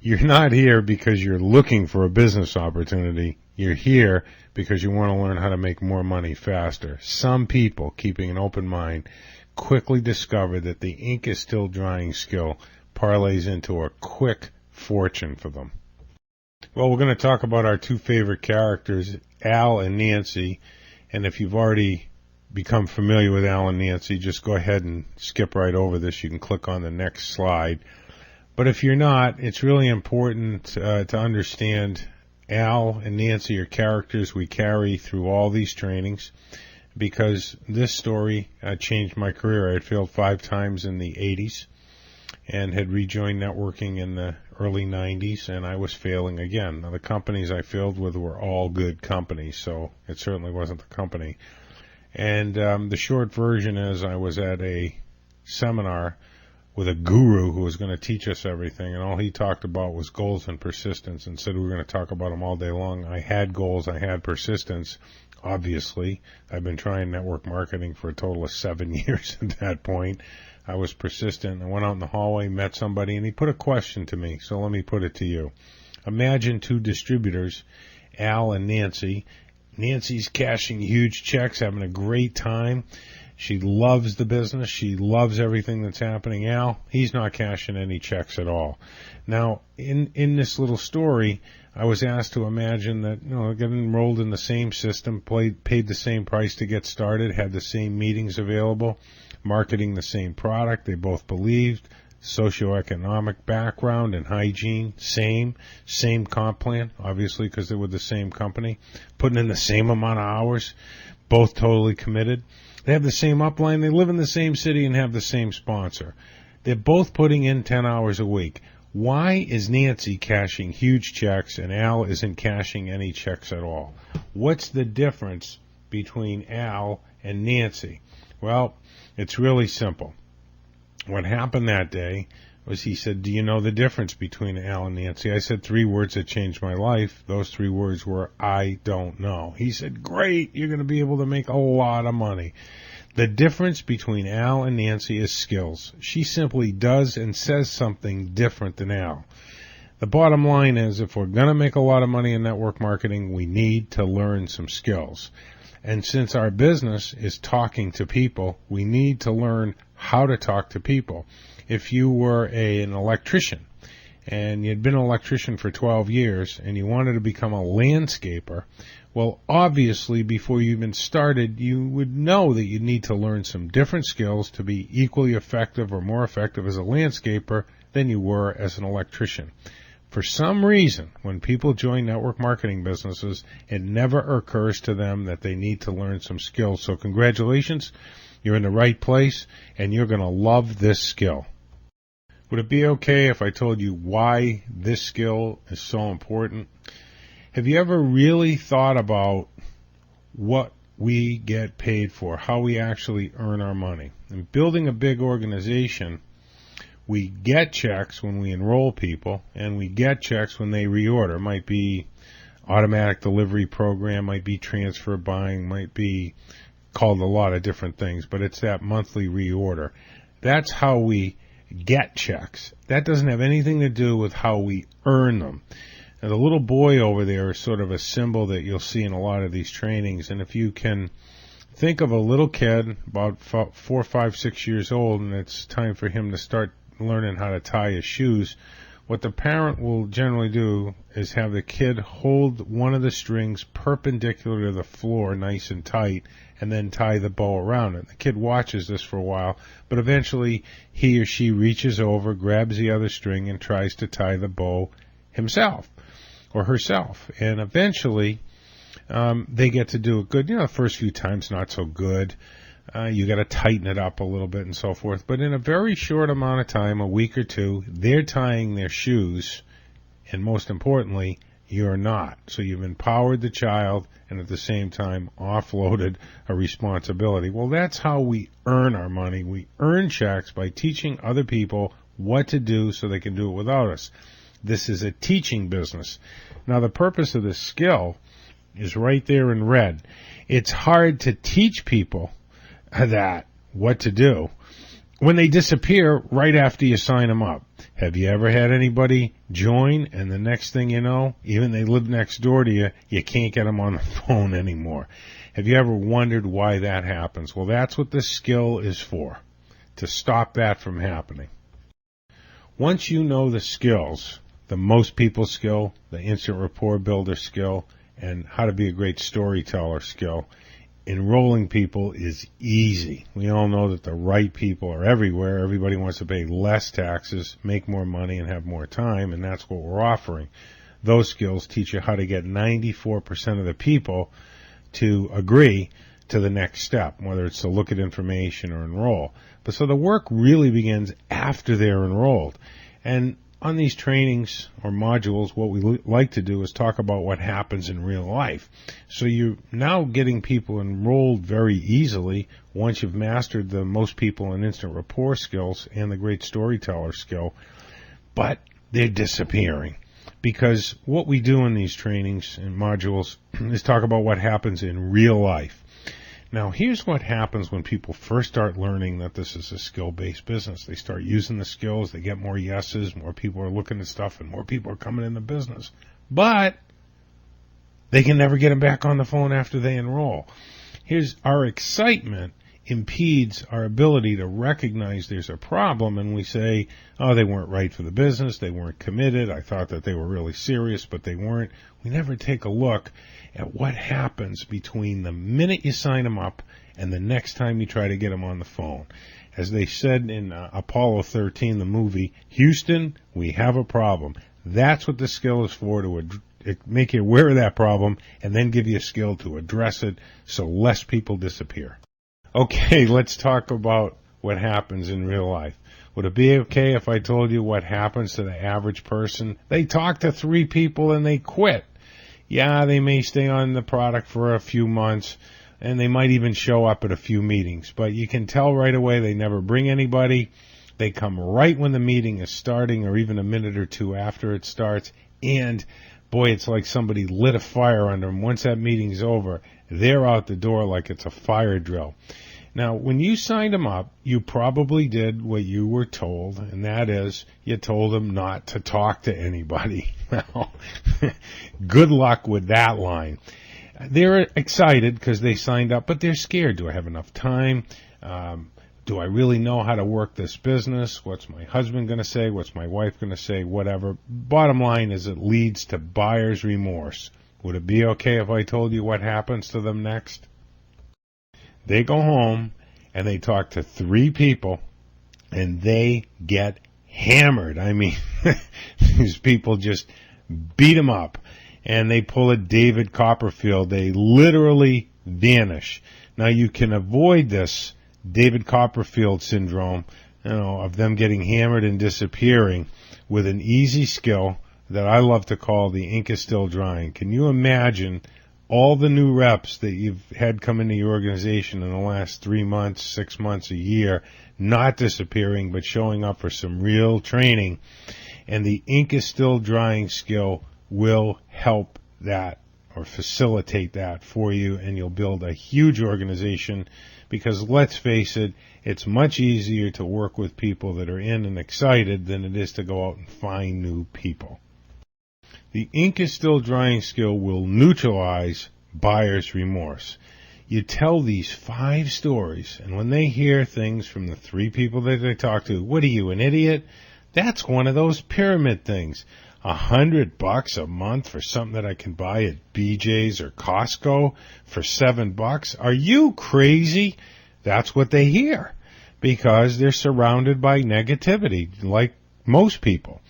You're not here because you're looking for a business opportunity. You're here because you want to learn how to make more money faster. Some people, keeping an open mind, quickly discover that the ink is still drying skill parlays into a quick fortune for them. Well, we're going to talk about our two favorite characters, Al and Nancy. And if you've already become familiar with Al and Nancy, just go ahead and skip right over this. You can click on the next slide. But if you're not, it's really important to understand Al and Nancy are characters we carry through all these trainings, because this story changed my career. I had failed 5 times in the 80s and had rejoined networking in the early 90s, and I was failing again. Now, the companies I failed with were all good companies, so it certainly wasn't the company. And the short version is I was at a seminar with a guru who was going to teach us everything, and all he talked about was goals and persistence, and said we were going to talk about them all day long. I had goals, I had persistence, obviously. I've been trying network marketing for a total of 7 years at that point. I was persistent. I went out in the hallway, met somebody, and he put a question to me, so let me put it to you. Imagine 2 distributors, Al and Nancy. Nancy's cashing huge checks, having a great time. She loves the business. She loves everything that's happening. Al, he's not cashing any checks at all. Now, in this little story, I was asked to imagine that, get enrolled in the same system, paid the same price to get started, had the same meetings available, marketing the same product. They both believed. Socioeconomic background and hygiene, same comp plan, obviously, because they were the same company, putting in the same amount of hours, both totally committed. They have the same upline. They live in the same city and have the same sponsor. They're both putting in 10 hours a week. Why is Nancy cashing huge checks and Al isn't cashing any checks at all? What's the difference between Al and Nancy? Well, it's really simple. What happened that day was he said, do you know the difference between Al and Nancy? I said 3 words that changed my life. Those 3 words were, I don't know. He said, great, you're going to be able to make a lot of money. The difference between Al and Nancy is skills. She simply does and says something different than Al. The bottom line is, if we're going to make a lot of money in network marketing, we need to learn some skills. And since our business is talking to people, we need to learn how to talk to people. If you were an electrician and you'd been an electrician for 12 years and you wanted to become a landscaper, well, obviously, before you even started, you would know that you need to learn some different skills to be equally effective or more effective as a landscaper than you were as an electrician. For some reason, when people join network marketing businesses, it never occurs to them that they need to learn some skills. So congratulations, you're in the right place, and you're going to love this skill. Would it be okay if I told you why this skill is so important? Have you ever really thought about what we get paid for, how we actually earn our money? In building a big organization, we get checks when we enroll people, and we get checks when they reorder. It might be automatic delivery program, might be transfer buying, might be called a lot of different things, but it's that monthly reorder. That's how we get checks. That doesn't have anything to do with how we earn them. Now, the little boy over there is sort of a symbol that you'll see in a lot of these trainings, and if you can think of a little kid about 4, 5, 6 years old, and it's time for him to start learning how to tie his shoes, what the parent will generally do is have the kid hold one of the strings perpendicular to the floor nice and tight and then tie the bow around it. The kid watches this for a while, but eventually he or she reaches over, grabs the other string, and tries to tie the bow himself or herself. And eventually they get to do it good. The first few times not so good. You got to tighten it up a little bit and so forth. But in a very short amount of time, a week or two, they're tying their shoes, and most importantly, you're not. So you've empowered the child and at the same time offloaded a responsibility. Well, that's how we earn our money. We earn checks by teaching other people what to do so they can do it without us. This is a teaching business. Now, the purpose of this skill is right there in red. It's hard to teach people what to do when they disappear right after you sign them up. Have you ever had anybody join and the next thing you know, even they live next door to you, you can't get them on the phone anymore? Have you ever wondered why that happens? Well, that's what this skill is for, to stop that from happening. Once you know the skills, the most people skill, the instant rapport builder skill, and how to be a great storyteller skill, enrolling people is easy. We all know that the right people are everywhere. Everybody wants to pay less taxes, make more money, and have more time, and that's what we're offering. Those skills teach you how to get 94% of the people to agree to the next step, whether it's to look at information or enroll. But so the work really begins after they're enrolled. And on these trainings or modules, what we like to do is talk about what happens in real life. So you're now getting people enrolled very easily once you've mastered the most people in instant rapport skills and the great storyteller skill, but they're disappearing. Because what we do in these trainings and modules is talk about what happens in real life. Now, here's what happens when people first start learning that this is a skill-based business. They start using the skills, they get more yeses, more people are looking at stuff, and more people are coming in the business. But they can never get them back on the phone after they enroll. Here's our excitement impedes our ability to recognize there's a problem, and we say, oh, they weren't right for the business, they weren't committed, I thought that they were really serious, but they weren't. We never take a look at what happens between the minute you sign them up and the next time you try to get them on the phone. As they said in Apollo 13, the movie, Houston, we have a problem. That's what the skill is for, to make you aware of that problem and then give you a skill to address it so less people disappear. Okay, let's talk about what happens in real life. Would it be okay if I told you what happens to the average person? They talk to 3 people and they quit. Yeah, they may stay on the product for a few months, and they might even show up at a few meetings. But you can tell right away they never bring anybody. They come right when the meeting is starting or even a minute or two after it starts. And, boy, it's like somebody lit a fire under them. Once that meeting's over, they're out the door like it's a fire drill. Now, when you signed them up, you probably did what you were told, and that is you told them not to talk to anybody. Well, good luck with that line. They're excited because they signed up, but they're scared. Do I have enough time? Do I really know how to work this business? What's my husband going to say? What's my wife going to say? Whatever. Bottom line is it leads to buyer's remorse. Would it be okay if I told you what happens to them next? They go home and they talk to 3 people and they get hammered. I mean, these people just beat them up and they pull a David Copperfield. They literally vanish. Now you can avoid this David Copperfield syndrome, of them getting hammered and disappearing with an easy skill that I love to call the ink is still drying. Can you imagine all the new reps that you've had come into your organization in the last 3 months, 6 months, a year, not disappearing, but showing up for some real training? And the ink is still drying skill will help that or facilitate that for you, and you'll build a huge organization because, let's face it, it's much easier to work with people that are in and excited than it is to go out and find new people. The ink is still drying skill will neutralize buyer's remorse. You tell these 5 stories, and when they hear things from the 3 people that they talk to, what are you, an idiot? That's one of those pyramid things. $100 a month for something that I can buy at BJ's or Costco for $7. Are you crazy? That's what they hear because they're surrounded by negativity, like most people.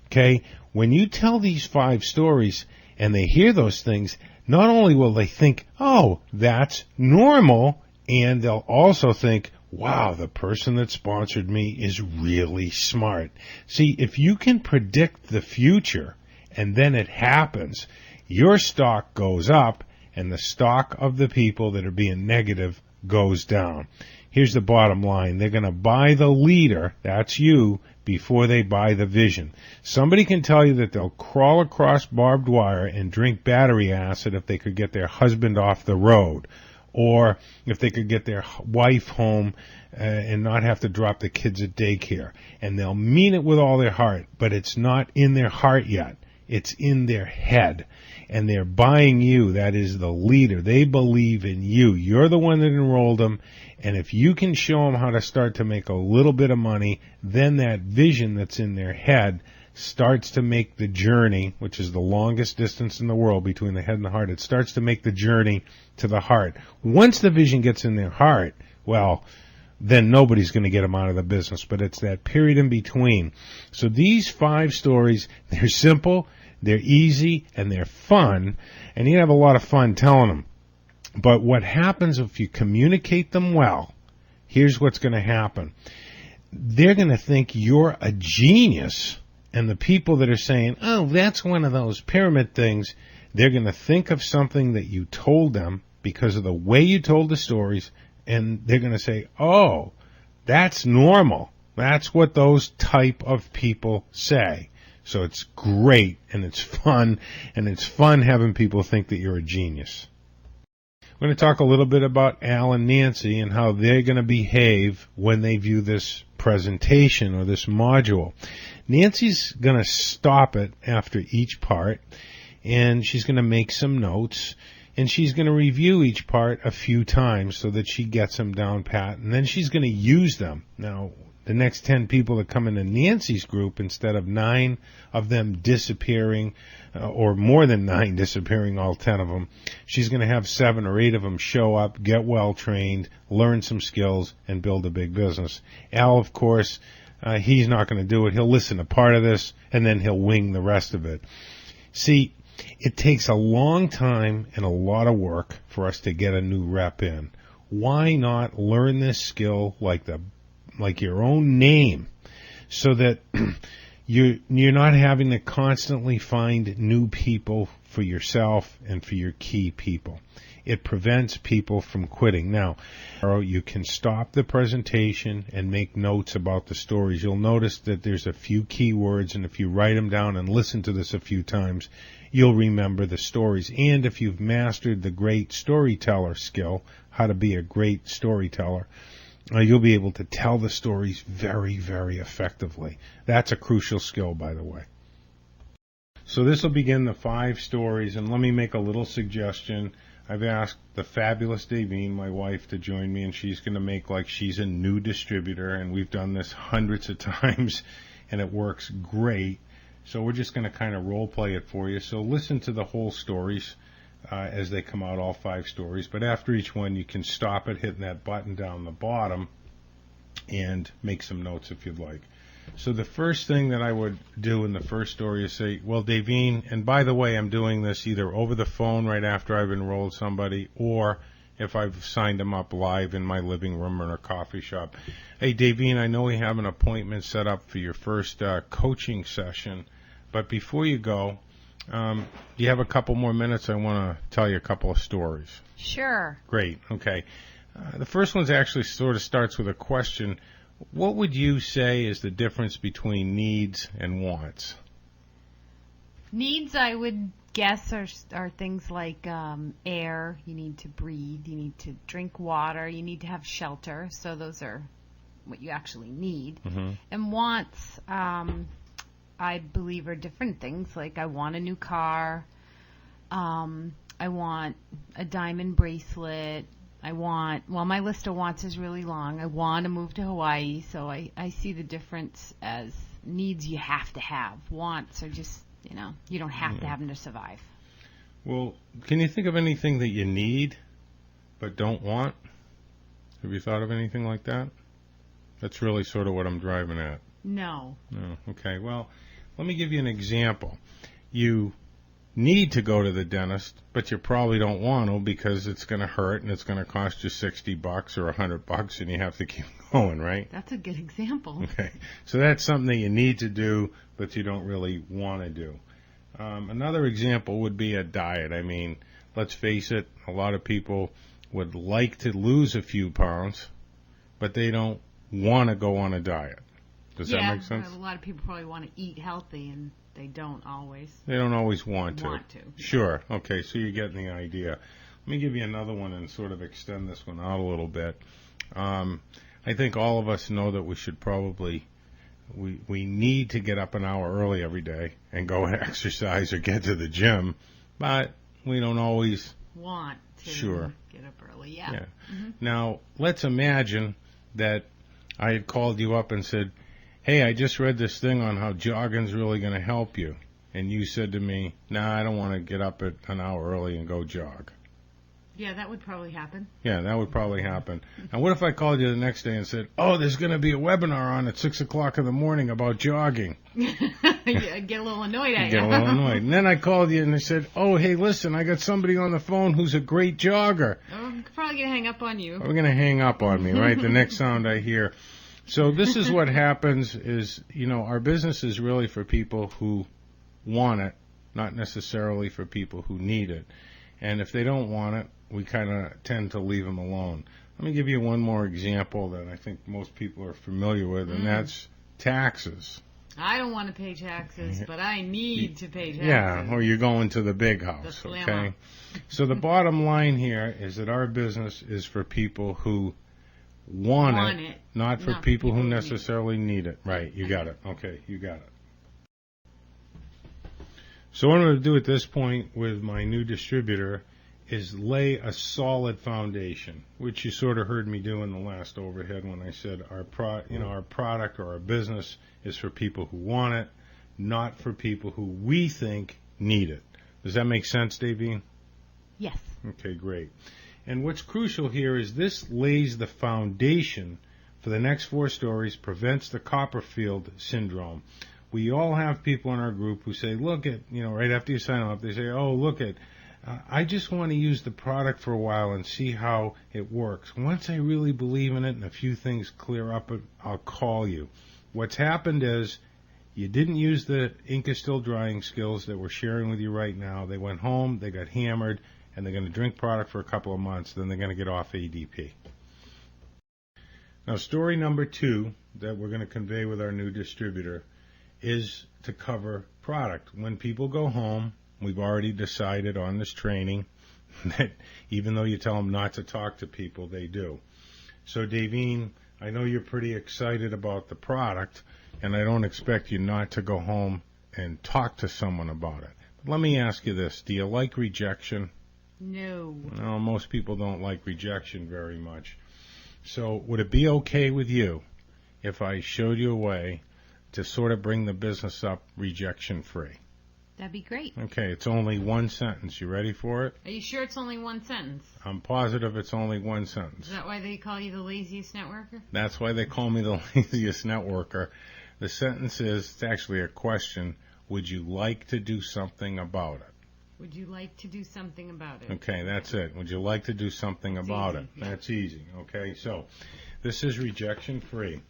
Okay? When you tell these 5 stories and they hear those things, not only will they think, oh, that's normal, and they'll also think, wow, the person that sponsored me is really smart. See, if you can predict the future and then it happens, your stock goes up and the stock of the people that are being negative goes down. Here's the bottom line. They're going to buy the leader, that's you, before they buy the vision. Somebody can tell you that they'll crawl across barbed wire and drink battery acid if they could get their husband off the road. or if they could get their wife home and not have to drop the kids at daycare. And they'll mean it with all their heart, but it's not in their heart yet. It's in their head. And they're buying you. That is the leader. They believe in you. You're the one that enrolled them. And if you can show them how to start to make a little bit of money, then that vision that's in their head starts to make the journey, which is the longest distance in the world between the head and the heart. It starts to make the journey to the heart. Once the vision gets in their heart, well, then nobody's going to get them out of the business. But it's that period in between. So these 5 stories, they're simple, they're easy, and they're fun. And you have a lot of fun telling them. But what happens if you communicate them well, here's what's going to happen. They're going to think you're a genius. And the people that are saying, oh, that's one of those pyramid things, they're going to think of something that you told them because of the way you told the stories, and they're going to say, oh, that's normal. That's what those type of people say. So it's great, and it's fun having people think that you're a genius. We're going to talk a little bit about Al and Nancy and how they're going to behave when they view this presentation or this module. Nancy's going to stop it after each part, and she's going to make some notes, and she's going to review each part a few times so that she gets them down pat, and then she's going to use them. Now, the next 10 people that come into Nancy's group, instead of 9 of them disappearing, or more than 9 disappearing, all 10 of them, she's going to have 7 or 8 of them show up, get well trained, learn some skills, and build a big business. Al, of course, he's not going to do it. He'll listen to part of this, and then he'll wing the rest of it. See, it takes a long time and a lot of work for us to get a new rep in. Why not learn this skill like your own name, so that you're not having to constantly find new people for yourself and for your key people. It prevents people from quitting. Now, you can stop the presentation and make notes about the stories. You'll notice that there's a few key words, and if you write them down and listen to this a few times, you'll remember the stories. And if you've mastered the great storyteller skill, how to be a great storyteller, you'll be able to tell the stories very, very effectively. That's a crucial skill, by the way. So this will begin the 5 stories, and let me make a little suggestion. I've asked the fabulous Davine, my wife, to join me, and she's going to make like she's a new distributor, and we've done this hundreds of times, and it works great. So we're just going to kind of role play it for you. So listen to the whole stories as they come out, all 5 stories. But after each one, you can stop it, hitting that button down the bottom, and make some notes if you'd like. So the first thing that I would do in the first story is say, well, Davine, and by the way, I'm doing this either over the phone right after I've enrolled somebody, or if I've signed them up live in my living room or in a coffee shop. Hey, Davine, I know we have an appointment set up for your first coaching session, but before you go, do you have a couple more minutes? I want to tell you a couple of stories. Sure. Great. Okay. The first one actually sort of starts with a question. What would you say is the difference between needs and wants? Needs, I would guess, are things like air. You need to breathe. You need to drink water. You need to have shelter. So those are what you actually need. Mm-hmm. And wants, I believe, are different things. Like I want a new car. I want a diamond bracelet. My list of wants is really long. I want to move to Hawaii, so I see the difference as needs you have to have. Wants are just, you don't have to have them to survive. Well, can you think of anything that you need but don't want? Have you thought of anything like that? That's really sort of what I'm driving at. No. No. Okay, well, let me give you an example. You need to go to the dentist, but you probably don't want to because it's going to hurt and it's going to cost you $60 or $100 and you have to keep going, right? That's a good example. Okay. So that's something that you need to do, but you don't really want to do. Another example would be a diet. I mean, let's face it, a lot of people would like to lose a few pounds, but they don't want to go on a diet. Does that make sense? A lot of people probably want to eat healthy, and they don't always. They don't always want to. Want to. Sure. Okay, so you're getting the idea. Let me give you another one and sort of extend this one out a little bit. I think all of us know that we should probably, we need to get up an hour early every day and go and exercise or get to the gym, but we don't always want to get up early. Yeah. Mm-hmm. Now, let's imagine that I had called you up and said, hey, I just read this thing on how jogging's really going to help you. And you said to me, nah, I don't want to get up at an hour early and go jog. Yeah, that would probably happen. Yeah, that would probably happen. And what if I called you the next day and said, oh, there's going to be a webinar on at 6 o'clock in the morning about jogging? I'd get a little annoyed at you. Get a little annoyed. And then I called you and I said, oh, hey, listen, I got somebody on the phone who's a great jogger. Oh, I'm probably going to hang up on you. We're going to hang up on me, right? The next sound I hear. So this is what happens is, our business is really for people who want it, not necessarily for people who need it. And if they don't want it, we kind of tend to leave them alone. Let me give you one more example that I think most people are familiar with, and that's taxes. I don't want to pay taxes, but I need to pay taxes. Yeah, or you're going to the big house, okay? So the bottom line here is that our business is for people who want it, not for people who necessarily need it. Right, you got it. Okay, you got it. So what I'm going to do at this point with my new distributor is lay a solid foundation, which you sort of heard me do in the last overhead when I said our product or our business is for people who want it, not for people who we think need it. Does that make sense, Davine? Yes. Okay, great. And what's crucial here is this lays the foundation for the next 4 stories, prevents the Copperfield syndrome. We all have people in our group who say, look at, right after you sign up, they say, oh, look at, I just want to use the product for a while and see how it works. Once I really believe in it and a few things clear up, I'll call you. What's happened is you didn't use the ink is still drying skills that we're sharing with you right now. They went home, they got hammered, and they're going to drink product for a couple of months, then they're going to get off ADP. Now, story number 2 that we're going to convey with our new distributor is to cover product. When people go home, we've already decided on this training that even though you tell them not to talk to people, they do. So, Davine, I know you're pretty excited about the product, and I don't expect you not to go home and talk to someone about it. But let me ask you this. Do you like rejection? No. No, most people don't like rejection very much. So would it be okay with you if I showed you a way to sort of bring the business up rejection-free? That'd be great. Okay, it's only 1 sentence. You ready for it? Are you sure it's only 1 sentence? I'm positive it's only 1 sentence. Is that why they call you the laziest networker? That's why they call me the laziest networker. The sentence is, it's actually a question, would you like to do something about it? Would you like to do something about it? Okay, that's it. Would you like to do something about it? Yeah. That's easy. Okay, so this is rejection-free.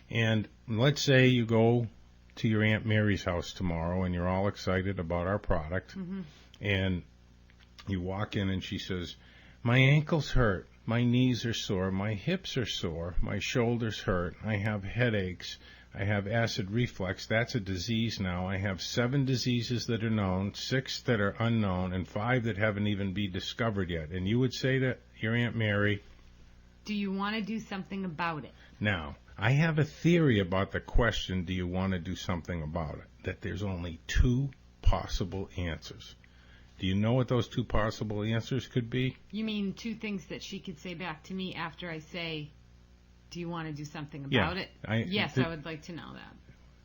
And let's say you go to your Aunt Mary's house tomorrow and you're all excited about our product. Mm-hmm. And you walk in and she says, my ankles hurt, my knees are sore, my hips are sore, my shoulders hurt, I have headaches, I have acid reflux. That's a disease now. I have 7 diseases that are known, 6 that are unknown, and 5 that haven't even been discovered yet. And you would say to your Aunt Mary, do you want to do something about it? Now, I have a theory about the question, do you want to do something about it? That there's only 2 possible answers. Do you know what those 2 possible answers could be? You mean 2 things that she could say back to me after I say, do you want to do something about it? Yes, I would like to know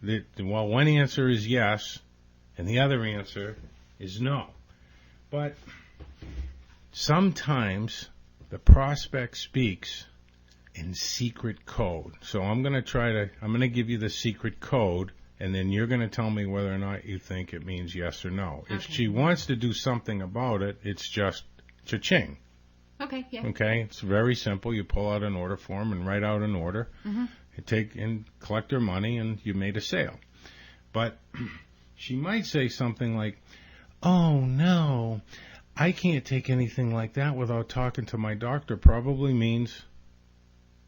that. Well, one answer is yes, and the other answer is no. But sometimes the prospect speaks in secret code. So I'm going to give you the secret code, and then you're going to tell me whether or not you think it means yes or no. Okay. If she wants to do something about it, it's just cha-ching. Okay, yeah. Okay, it's very simple. You pull out an order form and write out an order. Mm-hmm. You take and collect her money, and you made a sale. But she might say something like, oh, no, I can't take anything like that without talking to my doctor. Probably means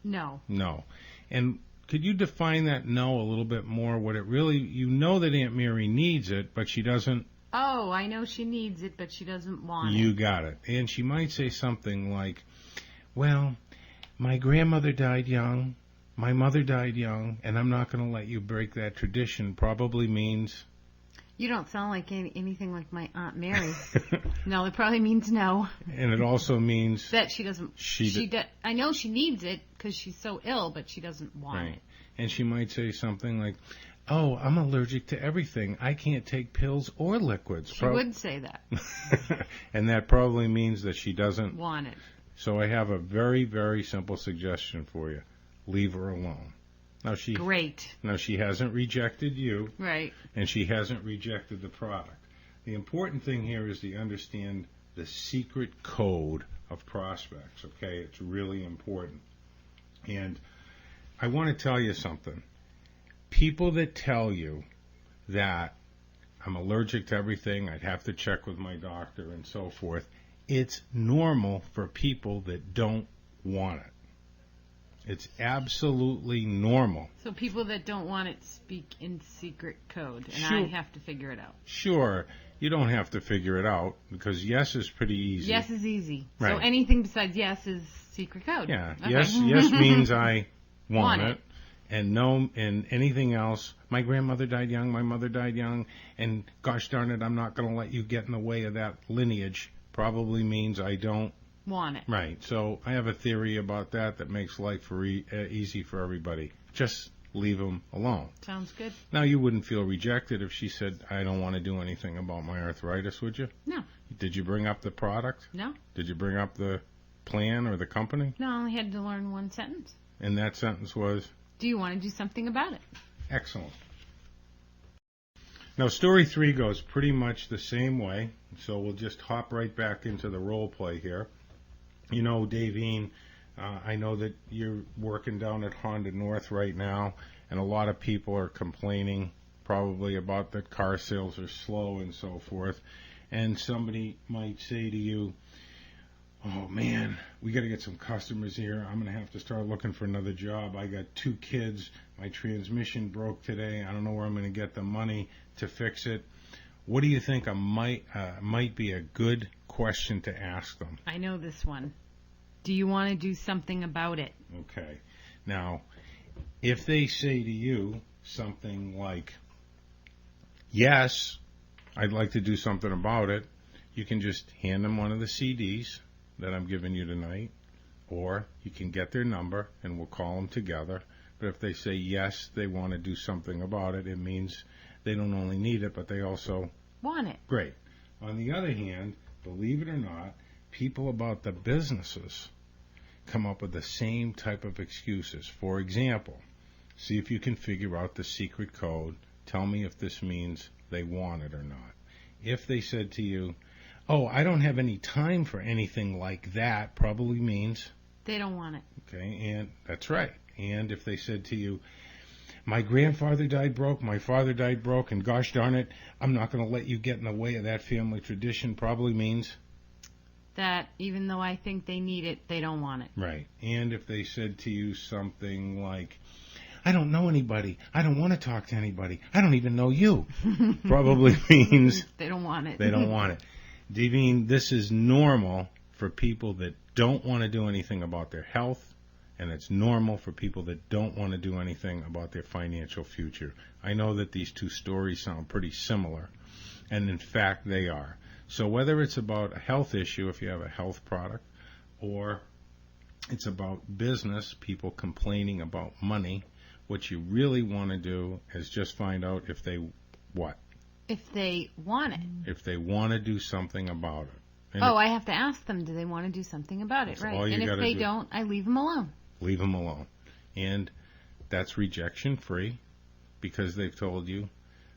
no. No. And could you define that no a little bit more? What it really, you know that Aunt Mary needs it, but she doesn't Oh, I know she needs it, but she doesn't want it. You got it. And she might say something like, well, my grandmother died young, my mother died young, and I'm not going to let you break that tradition. Probably means... You don't sound like anything like my Aunt Mary. No, it probably means no. And it also means... That she doesn't... I know she needs it because she's so ill, but she doesn't want it. And she might say something like, oh, I'm allergic to everything. I can't take pills or liquids. She would say that. And that probably means that she doesn't... want it. So I have a very, very simple suggestion for you. Leave her alone. Great. Now, she hasn't rejected you. Right. And she hasn't rejected the product. The important thing here is to understand the secret code of prospects, okay? It's really important. And I want to tell you something. People that tell you that I'm allergic to everything, I'd have to check with my doctor and so forth, it's normal for people that don't want it. It's absolutely normal. So people that don't want it speak in secret code, and Sure. I have to figure it out. Sure, you don't have to figure it out, because yes is pretty easy. Yes is easy. Right. So anything besides yes is secret code. Yeah, Okay. yes means I want Want it. And no, and anything else, my grandmother died young, my mother died young, and gosh darn it, I'm not going to let you get in the way of that lineage, probably means I don't Want it. Right. So I have a theory about that makes life easy for everybody. Just leave them alone. Sounds good. Now, you wouldn't feel rejected if she said, I don't want to do anything about my arthritis, would you? No. Did you bring up the product? No. Did you bring up the plan or the company? No, I only had to learn one sentence. And that sentence was? Do you want to do something about it? Excellent. Now, story 3 goes pretty much the same way, so we'll just hop right back into the role play here. You know, Davine, I know that you're working down at Honda North right now, and a lot of people are complaining probably about that car sales are slow and so forth. And somebody might say to you, oh man, we got to get some customers here. I'm going to have to start looking for another job. I got 2 kids. My transmission broke today. I don't know where I'm going to get the money to fix it. What do you think might be a good question to ask them? I know this one. Do you want to do something about it? Okay. Now, if they say to you something like, yes, I'd like to do something about it, you can just hand them one of the CDs that I'm giving you tonight, or you can get their number and we'll call them together. But if they say yes, they want to do something about it, it means they don't only need it, but they also want it. Great. On the other hand, believe it or not, people about the businesses come up with the same type of excuses. For example, see if you can figure out the secret code. Tell me if this means they want it or not. If they said to you, oh, I don't have any time for anything like that, probably means they don't want it. Okay, and that's right. And if they said to you, my grandfather died broke, my father died broke, and gosh darn it, I'm not going to let you get in the way of that family tradition, probably means that even though I think they need it, they don't want it. Right. And if they said to you something like, I don't know anybody, I don't want to talk to anybody, I don't even know you, probably means they don't want it. They don't want it. Davine, this is normal for people that don't want to do anything about their health, and it's normal for people that don't want to do anything about their financial future. I know that these 2 stories sound pretty similar, and in fact they are. So whether it's about a health issue, if you have a health product, or it's about business, people complaining about money, what you really want to do is just find out if they what? If they want it. If they want to do something about it. And I have to ask them, do they want to do something about it? Right. And if they don't, I leave them alone. Leave them alone. And that's rejection free, because they've told you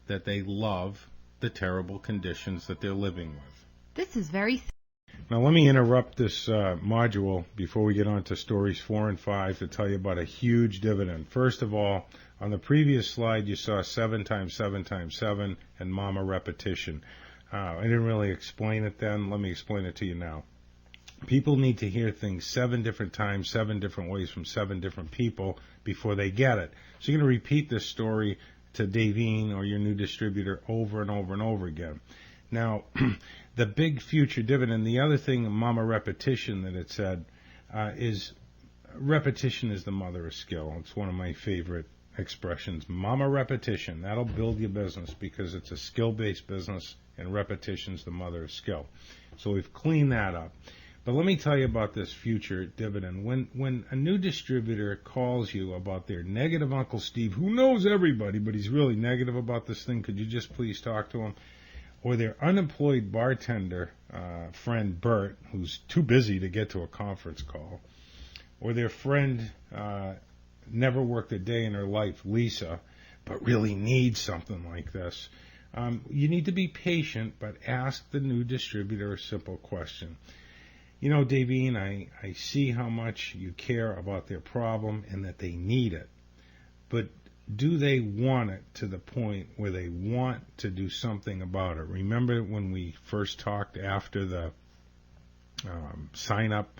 that they love the terrible conditions that they're living with. This is very... Now let me interrupt this module before we get on to stories 4 and 5 to tell you about a huge dividend. First of all, on the previous slide you saw 7 times 7 times 7 and mama repetition. I didn't really explain it then. Let me explain it to you now. People need to hear things 7 different times, 7 different ways from 7 different people before they get it. So you're going to repeat this story to Davine or your new distributor over and over and over again. Now, the big future dividend, the other thing, mama repetition, that it said, is repetition is the mother of skill. It's one of my favorite expressions. Mama repetition. That'll build your business because it's a skill-based business, and repetition's the mother of skill. So we've cleaned that up. But let me tell you about this future dividend. When a new distributor calls you about their negative Uncle Steve, who knows everybody, but he's really negative about this thing, could you just please talk to him? Or their unemployed bartender friend Bert, who's too busy to get to a conference call, or their friend never worked a day in her life, Lisa, but really needs something like this. You need to be patient, but ask the new distributor a simple question. You know, Davine, I see how much you care about their problem and that they need it, but do they want it to the point where they want to do something about it? Remember when we first talked after the sign up?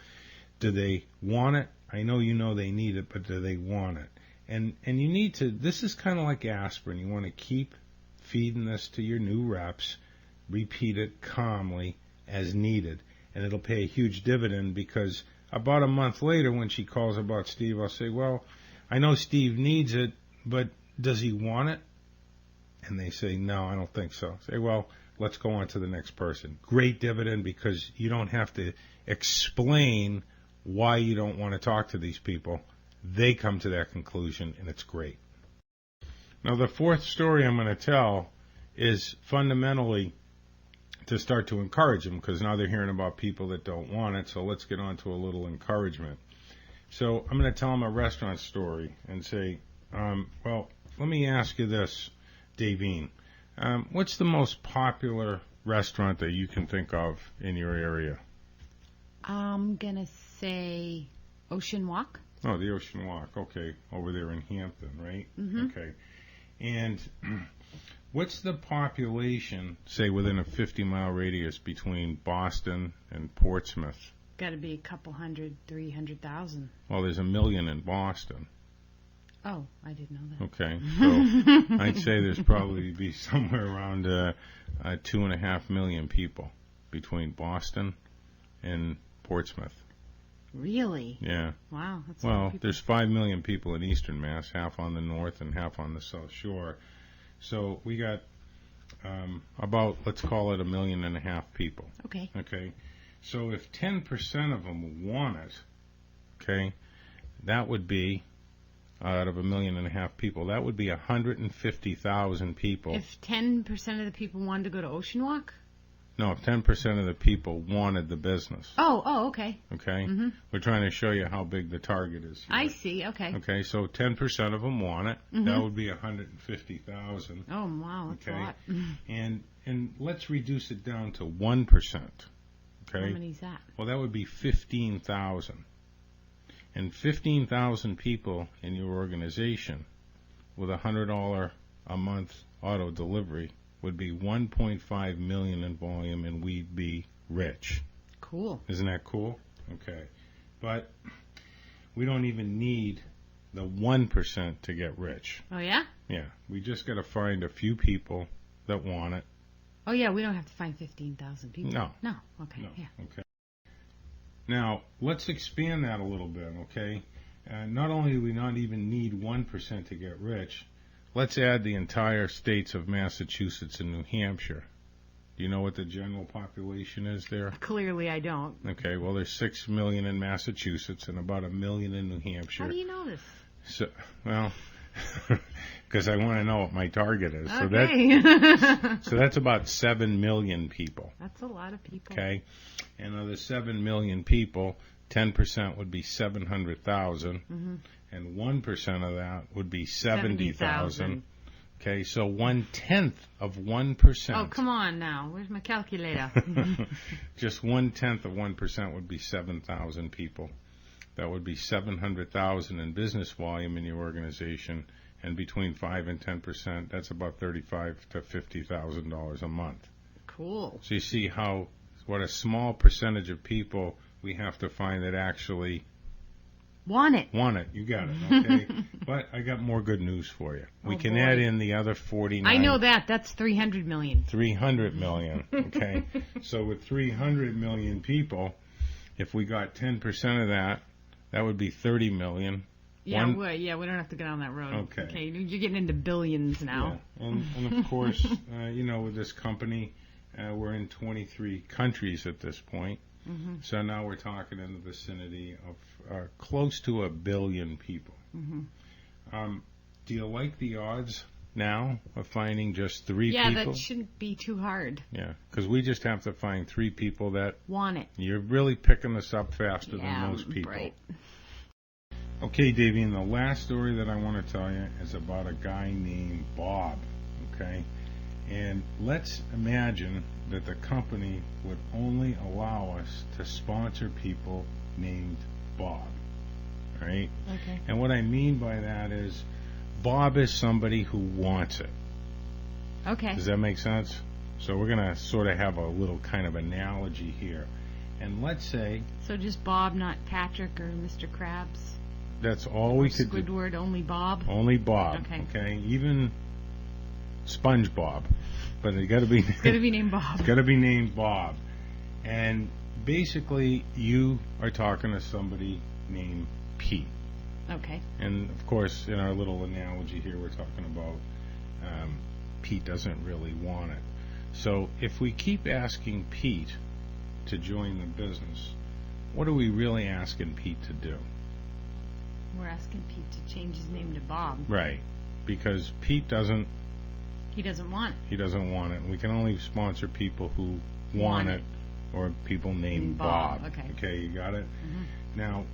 Do they want it? I know you know they need it, but do they want it? And you need to, this is kind of like aspirin. You want to keep feeding this to your new reps, repeat it calmly as needed, and it'll pay a huge dividend, because about a month later when she calls about Steve, I'll say, well, I know Steve needs it, but does he want it? And they say, no, I don't think so. Say, well, let's go on to the next person. Great dividend, because you don't have to explain why you don't want to talk to these people. They come to that conclusion, and it's great. Now, the fourth story I'm going to tell is fundamentally to start to encourage them, because now they're hearing about people that don't want it, so let's get on to a little encouragement. So I'm going to tell them a restaurant story and say, well, let me ask you this, Davine. What's the most popular restaurant that you can think of in your area? I'm going to say Ocean Walk. Oh, the Ocean Walk. Okay. Over there in Hampton, right? Mm-hmm. Okay. And what's the population, say, within a 50-mile radius between Boston and Portsmouth? Got to be a couple hundred, 300,000. Well, there's 1 million in Boston. Oh, I didn't know that. Okay. So I'd say there's probably be somewhere around 2.5 million people between Boston and Portsmouth. Really? Yeah. Wow. That's a lot of Well, people. there's 5 million people in Eastern Mass, half on the north and half on the South Shore. So we got about, let's call it 1.5 million people. Okay. Okay. So if 10% of them want it, okay, that would be, out of 1.5 million people, that would be 150,000 people. If 10% of the people wanted to go to Ocean Walk? No, if 10% of the people wanted the business. Oh, okay. Okay? Mm-hmm. We're trying to show you how big the target is here. I see, okay. Okay, so 10% of them want it. Mm-hmm. That would be 150,000. Oh, wow, that's Okay. a lot. And let's reduce it down to 1%. Okay? How many is that? Well, that would be 15,000. And 15,000 people in your organization with $100 a month auto delivery would be 1.5 million in volume, and we'd be rich. Cool. Isn't that cool? Okay. But we don't even need the 1% to get rich. Oh, yeah? Yeah. We just got to find a few people that want it. Oh, yeah, we don't have to find 15,000 people. No. No, okay, No. yeah. Okay. Now, let's expand that a little bit, okay? Not only do we not even need 1% to get rich, let's add the entire states of Massachusetts and New Hampshire. Do you know what the general population is there? Clearly I don't. Okay, well, there's 6 million in Massachusetts and about 1 million in New Hampshire. How do you know this? So, well, because I want to know what my target is. Okay. So that's about 7 million people. That's a lot of people. Okay, and of the 7 million people, 10% would be 700,000, Mm-hmm. and 1% of that would be 70,000. Okay, so 1/10 of 1%. Oh, come on now. Where's my calculator? Just 1/10 of 1% would be 7,000 people. That would be 700,000 in business volume in your organization, and between 5 and 10%, that's about $35,000 to $50,000 a month. Cool. So you see what a small percentage of people we have to find that actually Want it. Want it. You got it. Okay. But I got more good news for you. We can add in the other 49. I know that. That's 300 million. 300 million. Okay. So with 300 million people, if we got 10% of that, that would be 30 million. Yeah, we don't have to get on that road. Okay. You're getting into billions now. Yeah. And of course, with this company, we're in 23 countries at this point. Mm-hmm. So now we're talking in the vicinity of close to 1 billion people. Mm-hmm. Do you like the odds now of finding just 3 people? Yeah, that shouldn't be too hard. Yeah, because we just have to find 3 people that want it. You're really picking this up faster than most people. Right. Okay, Davey, and the last story that I want to tell you is about a guy named Bob, okay? And let's imagine that the company would only allow us to sponsor people named Bob, right? Okay. And what I mean by that is Bob is somebody who wants it. Okay. Does that make sense? So we're going to sort of have a little kind of analogy here. And let's say... So just Bob, not Patrick or Mr. Krabs? That's all we could do. Squidward, only Bob? Only Bob. Okay. Even SpongeBob. But it's got to be... It's got to be named Bob. It's got to be named Bob. And basically, you are talking to somebody named Pete. Okay. And, of course, in our little analogy here, we're talking about Pete doesn't really want it. So if we keep asking Pete to join the business, what are we really asking Pete to do? We're asking Pete to change his name to Bob. Right. Because Pete doesn't... He doesn't want it. He doesn't want it. We can only sponsor people who want it, or people named Bob. Okay, you got it? Mm-hmm. Now,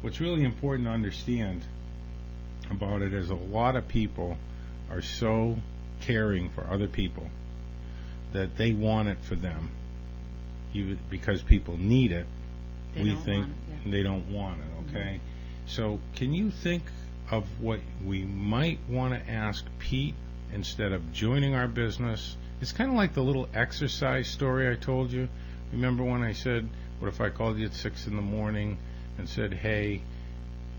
what's really important to understand about it is a lot of people are so caring for other people that they want it for them. Because people need it, we think they don't want it, okay? Mm-hmm. So can you think of what we might want to ask Pete instead of joining our business? It's kind of like the little exercise story I told you. Remember when I said, what if I called you at 6 in the morning and said, hey,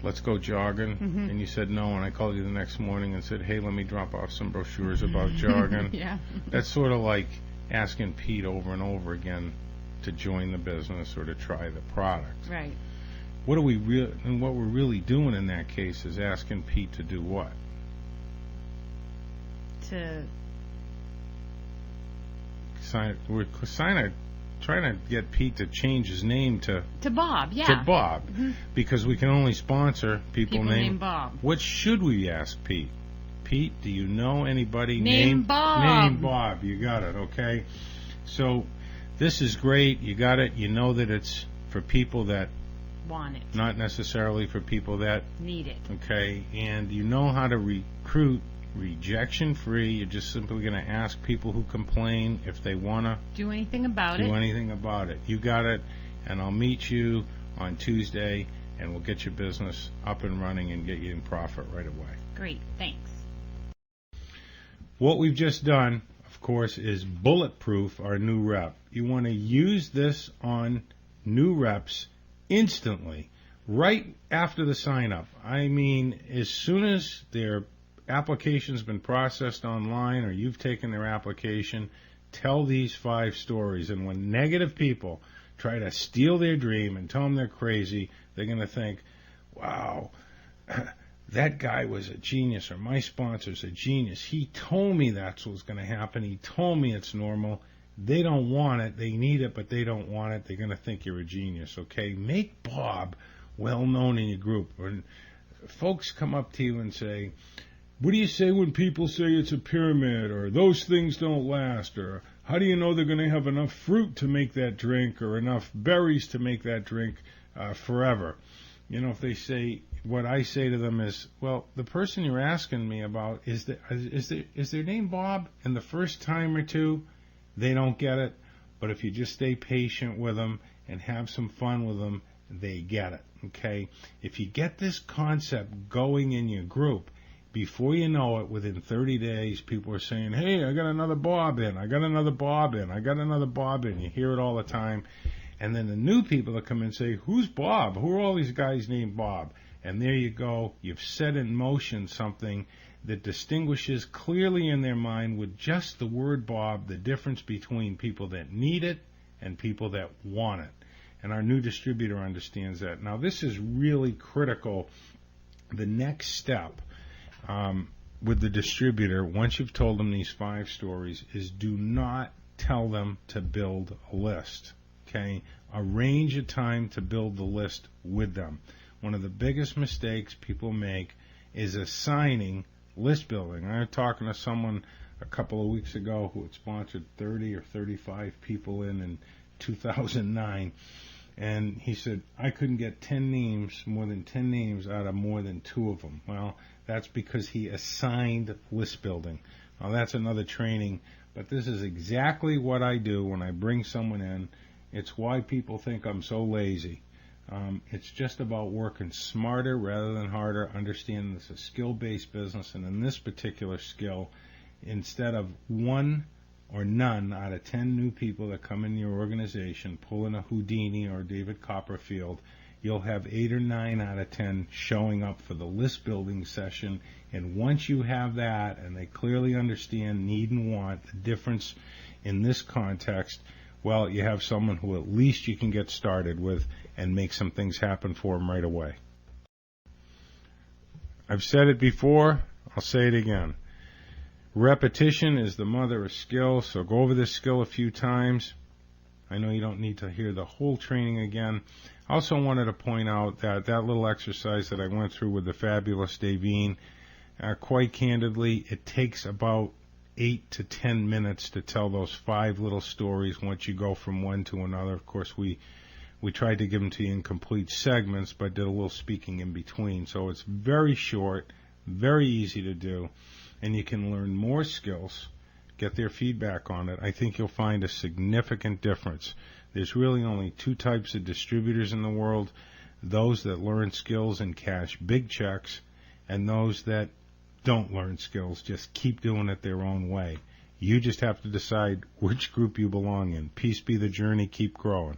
let's go jogging? Mm-hmm. And you said no, and I called you the next morning and said, hey, let me drop off some brochures about jogging. Yeah. That's sort of like asking Pete over and over again to join the business or to try the product. Right. What we're really doing in that case is asking Pete to do what? We're trying to get Pete to change his name to Bob, yeah. To Bob, mm-hmm. Because we can only sponsor people named Bob. What should we ask Pete? Pete, do you know anybody named Bob? Named Bob. You got it, okay? So this is great. You got it. You know that it's for people that want it, not necessarily for people that need it. Okay, and you know how to recruit rejection free. You're just simply going to ask people who complain if they want to do anything about it. You got it, and I'll meet you on Tuesday, and we'll get your business up and running and get you in profit right away. Great, thanks. What we've just done, of course, is bulletproof our new rep. You want to use this on new reps instantly, right after the sign up. I mean, as soon as their application's been processed online or you've taken their application, tell these 5 stories. And when negative people try to steal their dream and tell them they're crazy, they're going to think, wow, that guy was a genius, or my sponsor's a genius. He told me that's what's going to happen. He told me it's normal. They don't want it. They need it, but they don't want it. They're going to think you're a genius, okay? Make Bob well known in your group. When folks come up to you and say, what do you say when people say it's a pyramid, or those things don't last, or how do you know they're going to have enough fruit to make that drink or enough berries to make that drink forever? You know, if they say, what I say to them is, well, the person you're asking me about, is their name Bob? And the first time or two, they don't get it. But if you just stay patient with them and have some fun with them, they get it, okay? If you get this concept going in your group, before you know it, within 30 days, people are saying, hey, I got another Bob in, I got another Bob in, I got another Bob in. You hear it all the time. And then the new people that come in say, who's Bob? Who are all these guys named Bob? And there you go. You've set in motion something that distinguishes clearly in their mind with just the word Bob the difference between people that need it and people that want it. And our new distributor understands that. Now, this is really critical. The next step with the distributor, once you've told them these 5 stories, is do not tell them to build a list. Okay? Arrange a time to build the list with them. One of the biggest mistakes people make is assigning list building. I was talking to someone a couple of weeks ago who had sponsored 30 or 35 people in 2009, and he said, I couldn't get more than 10 names out of more than 2 of them. Well, that's because he assigned list building. Now, that's another training, but this is exactly what I do when I bring someone in. It's why people think I'm so lazy. It's just about working smarter rather than harder, understanding this is a skill-based business, and in this particular skill, instead of 1 or none out of 10 new people that come in your organization pulling a Houdini or David Copperfield, you'll have 8 or 9 out of 10 showing up for the list building session. And once you have that and they clearly understand need and want, the difference in this context, well, you have someone who at least you can get started with and make some things happen for them right away. I've said it before, I'll say it again. Repetition is the mother of skill, so go over this skill a few times. I know you don't need to hear the whole training again. I also wanted to point out that little exercise that I went through with the fabulous Davine, quite candidly, it takes about 8 to 10 minutes to tell those 5 little stories once you go from one to another. Of course, we tried to give them to you in complete segments, but did a little speaking in between. So it's very short, very easy to do, and you can learn more skills, get their feedback on it. I think you'll find a significant difference. There's really only 2 types of distributors in the world, those that learn skills and cash big checks, and those that don't learn skills, just keep doing it their own way. You just have to decide which group you belong in. Peace be the journey, keep growing.